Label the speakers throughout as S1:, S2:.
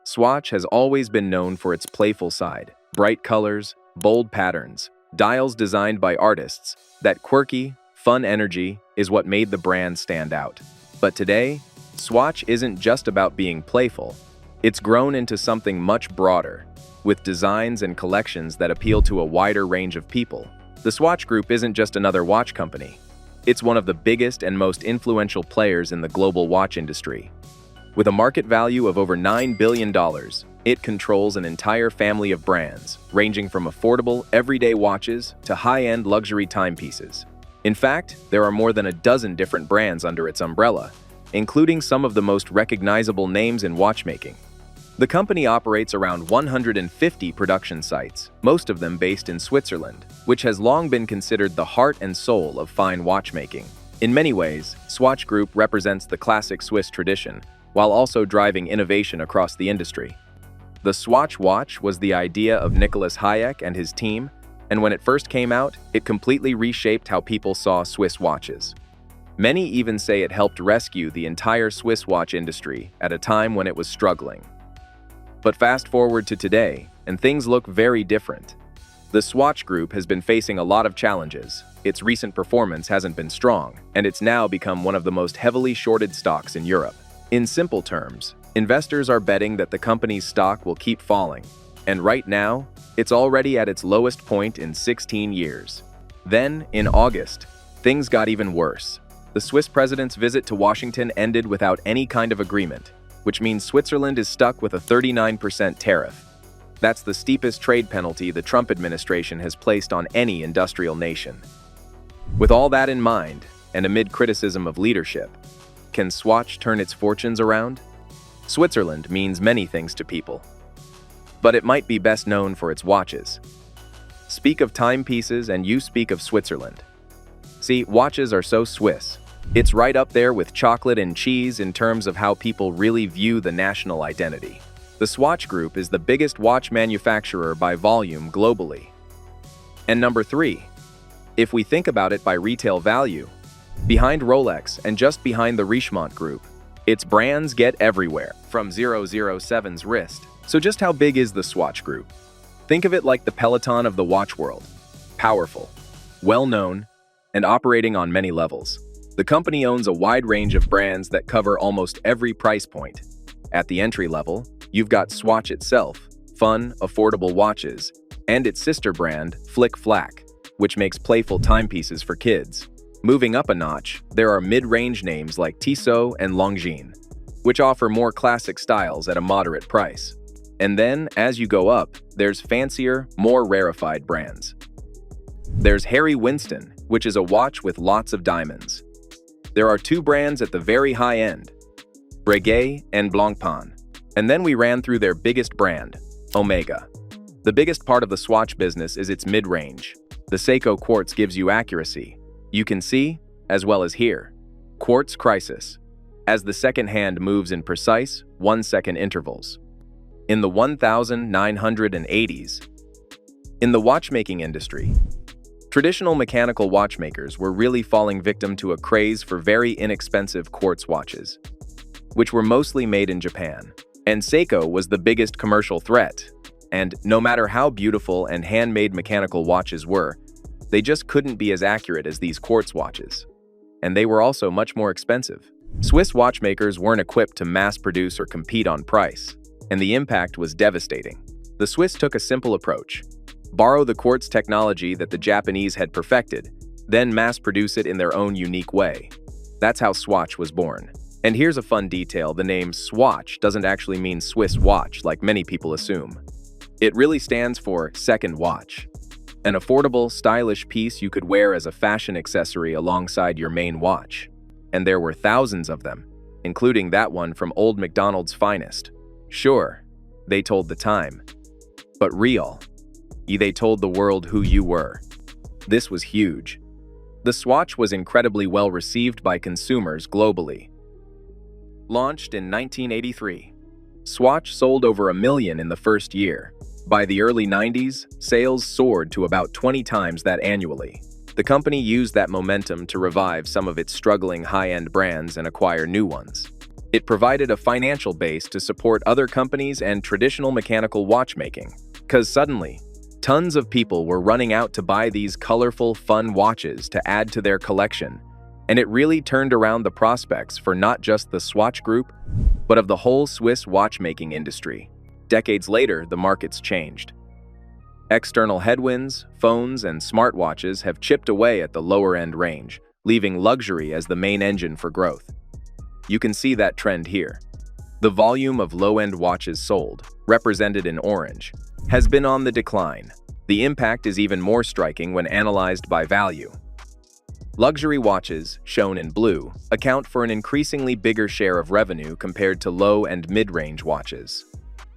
S1: Swatch has always been known for its playful side. Bright colors, bold patterns, dials designed by artists. That quirky, fun energy is what made the brand stand out. But today, Swatch isn't just about being playful. It's grown into something much broader, with designs and collections that appeal to a wider range of people. The Swatch Group isn't just another watch company. It's one of the biggest and most influential players in the global watch industry. With a market value of over $9 billion, it controls an entire family of brands, ranging from affordable, everyday watches to high-end luxury timepieces. In fact, there are more than a dozen different brands under its umbrella, including some of the most recognizable names in watchmaking. The company operates around 150 production sites, most of them based in Switzerland, which has long been considered the heart and soul of fine watchmaking. In many ways, Swatch Group represents the classic Swiss tradition, while also driving innovation across the industry. The Swatch watch was the idea of Nicolas Hayek and his team, and when it first came out, it completely reshaped how people saw Swiss watches. Many even say it helped rescue the entire Swiss watch industry at a time when it was struggling. But fast forward to today, and things look very different. The Swatch Group has been facing a lot of challenges. Its recent performance hasn't been strong, and it's now become one of the most heavily shorted stocks in Europe. In simple terms, investors are betting that the company's stock will keep falling, and right now, it's already at its lowest point in 16 years. Then, in August, things got even worse. The Swiss president's visit to Washington ended without any kind of agreement, which means Switzerland is stuck with a 39% tariff. That's the steepest trade penalty the Trump administration has placed on any industrial nation. With all that in mind, and amid criticism of leadership, can Swatch turn its fortunes around? Switzerland means many things to people, but it might be best known for its watches. Speak of timepieces and you speak of Switzerland. See, watches are so Swiss. It's right up there with chocolate and cheese in terms of how people really view the national identity. The Swatch Group is the biggest watch manufacturer by volume globally. And number 3, if we think about it by retail value, behind Rolex and just behind the Richemont Group, its brands get everywhere, from 007's wrist. So just how big is the Swatch Group? Think of it like the Peloton of the watch world. Powerful, well-known, and operating on many levels. The company owns a wide range of brands that cover almost every price point. At the entry level, you've got Swatch itself, fun, affordable watches, and its sister brand, Flick Flack, which makes playful timepieces for kids. Moving up a notch, there are mid-range names like Tissot and Longines, which offer more classic styles at a moderate price. And then, as you go up, there's fancier, more rarefied brands. There's Harry Winston, which is a watch with lots of diamonds. There are 2 brands at the very high end, Breguet and Blancpain. And then we ran through their biggest brand, Omega. The biggest part of the Swatch business is its mid-range. The Seiko quartz gives you accuracy. You can see, as well as hear. Quartz crisis, as the second hand moves in precise, 1-second intervals. In the 1980s, in the watchmaking industry, traditional mechanical watchmakers were really falling victim to a craze for very inexpensive quartz watches, which were mostly made in Japan. And Seiko was the biggest commercial threat, and no matter how beautiful and handmade mechanical watches were, they just couldn't be as accurate as these quartz watches. And they were also much more expensive. Swiss watchmakers weren't equipped to mass produce or compete on price, and the impact was devastating. The Swiss took a simple approach: borrow the quartz technology that the Japanese had perfected, then mass produce it in their own unique way. That's how Swatch was born. And here's a fun detail: the name Swatch doesn't actually mean Swiss watch like many people assume. It really stands for second watch. An affordable, stylish piece you could wear as a fashion accessory alongside your main watch. And there were thousands of them, including that one from Old MacDonald's finest. Sure, they told the time, but real. They told the world who you were. This was huge. The Swatch was incredibly well received by consumers globally. Launched in 1983, Swatch sold over 1 million in the first year. By the early 90s, sales soared to about 20 times that annually. The company used that momentum to revive some of its struggling high-end brands and acquire new ones. It provided a financial base to support other companies and traditional mechanical watchmaking, because suddenly, tons of people were running out to buy these colorful, fun watches to add to their collection, and it really turned around the prospects for not just the Swatch Group, but of the whole Swiss watchmaking industry. Decades later, the markets changed. External headwinds, phones, and smartwatches have chipped away at the lower-end range, leaving luxury as the main engine for growth. You can see that trend here. The volume of low-end watches sold, represented in orange, has been on the decline. The impact is even more striking when analyzed by value. Luxury watches, shown in blue, account for an increasingly bigger share of revenue compared to low- and mid-range watches.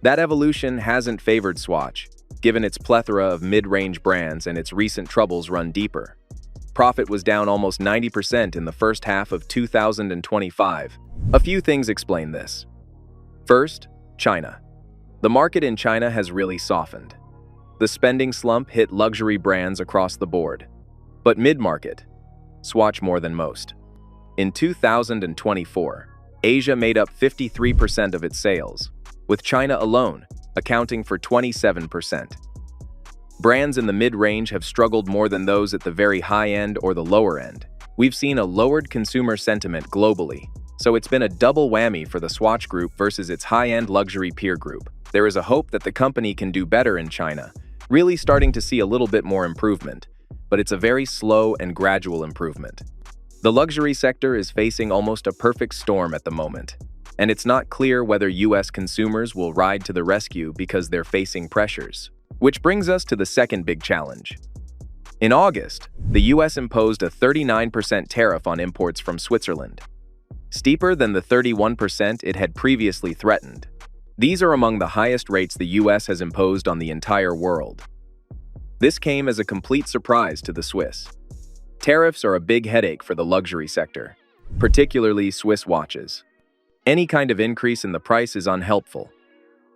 S1: That evolution hasn't favored Swatch, given its plethora of mid-range brands and its recent troubles run deeper. Profit was down almost 90% in the first half of 2025. A few things explain this. First, China. The market in China has really softened. The spending slump hit luxury brands across the board. But mid-market, Swatch more than most. In 2024, Asia made up 53% of its sales, with China alone accounting for 27%. Brands in the mid-range have struggled more than those at the very high end or the lower end. We've seen a lowered consumer sentiment globally, so it's been a double whammy for the Swatch Group versus its high-end luxury peer group. There is a hope that the company can do better in China, really starting to see a little bit more improvement, but it's a very slow and gradual improvement. The luxury sector is facing almost a perfect storm at the moment, and it's not clear whether US consumers will ride to the rescue because they're facing pressures. Which brings us to the second big challenge. In August, the US imposed a 39% tariff on imports from Switzerland, steeper than the 31% it had previously threatened. These are among the highest rates the US has imposed on the entire world. This came as a complete surprise to the Swiss. Tariffs are a big headache for the luxury sector, particularly Swiss watches. Any kind of increase in the price is unhelpful.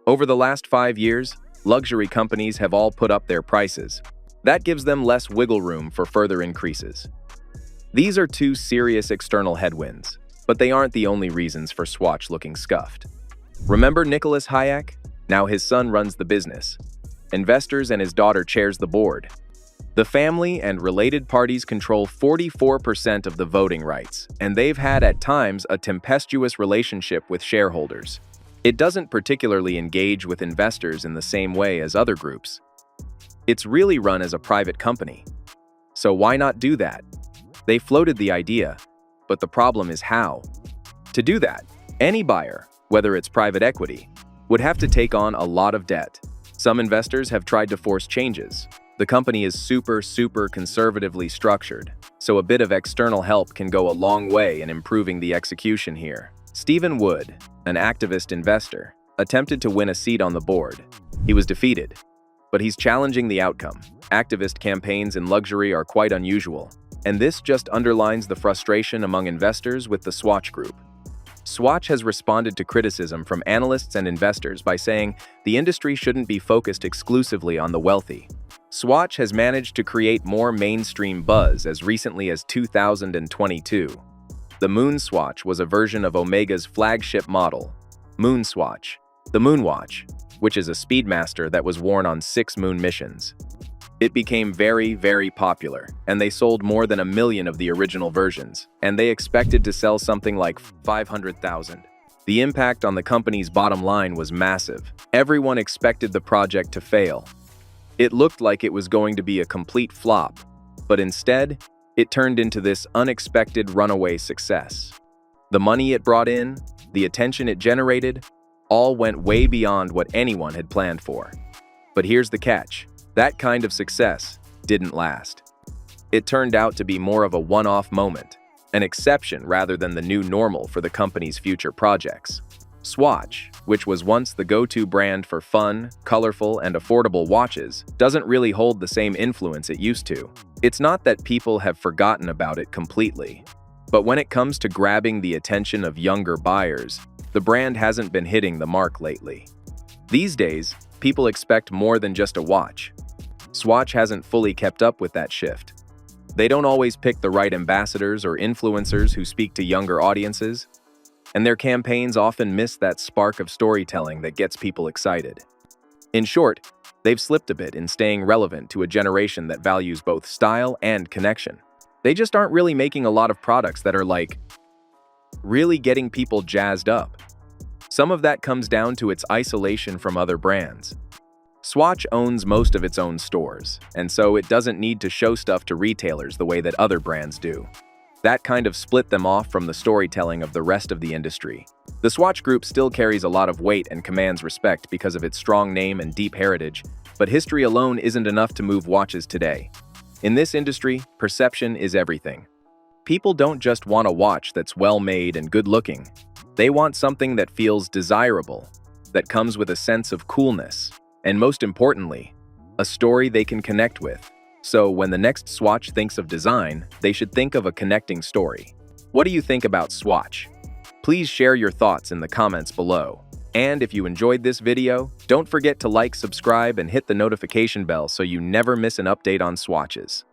S1: Over the last 5 years, luxury companies have all put up their prices. That gives them less wiggle room for further increases. These are two serious external headwinds, but they aren't the only reasons for Swatch looking scuffed. Remember Nicholas Hayek? Now his son runs the business. Investors and his daughter chairs the board. The family and related parties control 44% of the voting rights, and they've had at times a tempestuous relationship with shareholders. It doesn't particularly engage with investors in the same way as other groups. It's really run as a private company. So why not do that? They floated the idea, but the problem is how. To do that, any buyer, whether it's private equity, would have to take on a lot of debt. Some investors have tried to force changes. The company is super conservatively structured, so a bit of external help can go a long way in improving the execution here. Stephen Wood, an activist investor, attempted to win a seat on the board. He was defeated, but he's challenging the outcome. Activist campaigns in luxury are quite unusual, and this just underlines the frustration among investors with the Swatch Group. Swatch has responded to criticism from analysts and investors by saying the industry shouldn't be focused exclusively on the wealthy. Swatch has managed to create more mainstream buzz as recently as 2022. The Moon Swatch was a version of Omega's flagship model, Moon Swatch, the Moonwatch, which is a speedmaster that was worn on 6 moon missions. It became very popular, and they sold more than 1 million of the original versions, and they expected to sell something like 500,000. The impact on the company's bottom line was massive. Everyone expected the project to fail. It looked like it was going to be a complete flop, but instead, it turned into this unexpected runaway success. The money it brought in, the attention it generated, all went way beyond what anyone had planned for. But here's the catch. That kind of success didn't last. It turned out to be more of a one-off moment, an exception rather than the new normal for the company's future projects. Swatch, which was once the go-to brand for fun, colorful, and affordable watches, doesn't really hold the same influence it used to. It's not that people have forgotten about it completely, but when it comes to grabbing the attention of younger buyers, the brand hasn't been hitting the mark lately. These days, people expect more than just a watch. Swatch hasn't fully kept up with that shift. They don't always pick the right ambassadors or influencers who speak to younger audiences. and their campaigns often miss that spark of storytelling that gets people excited. In short, they've slipped a bit in staying relevant to a generation that values both style and connection. They just aren't really making a lot of products that are really getting people jazzed up. Some of that comes down to its isolation from other brands. Swatch owns most of its own stores, and so it doesn't need to show stuff to retailers the way that other brands do. That kind of split them off from the storytelling of the rest of the industry. The Swatch Group still carries a lot of weight and commands respect because of its strong name and deep heritage, but history alone isn't enough to move watches today. In this industry, perception is everything. People don't just want a watch that's well-made and good-looking. They want something that feels desirable, that comes with a sense of coolness, and most importantly, a story they can connect with. So when the next Swatch thinks of design, they should think of a connecting story. What do you think about Swatch? Please share your thoughts in the comments below. And if you enjoyed this video, don't forget to like, subscribe, and hit the notification bell so you never miss an update on Swatches.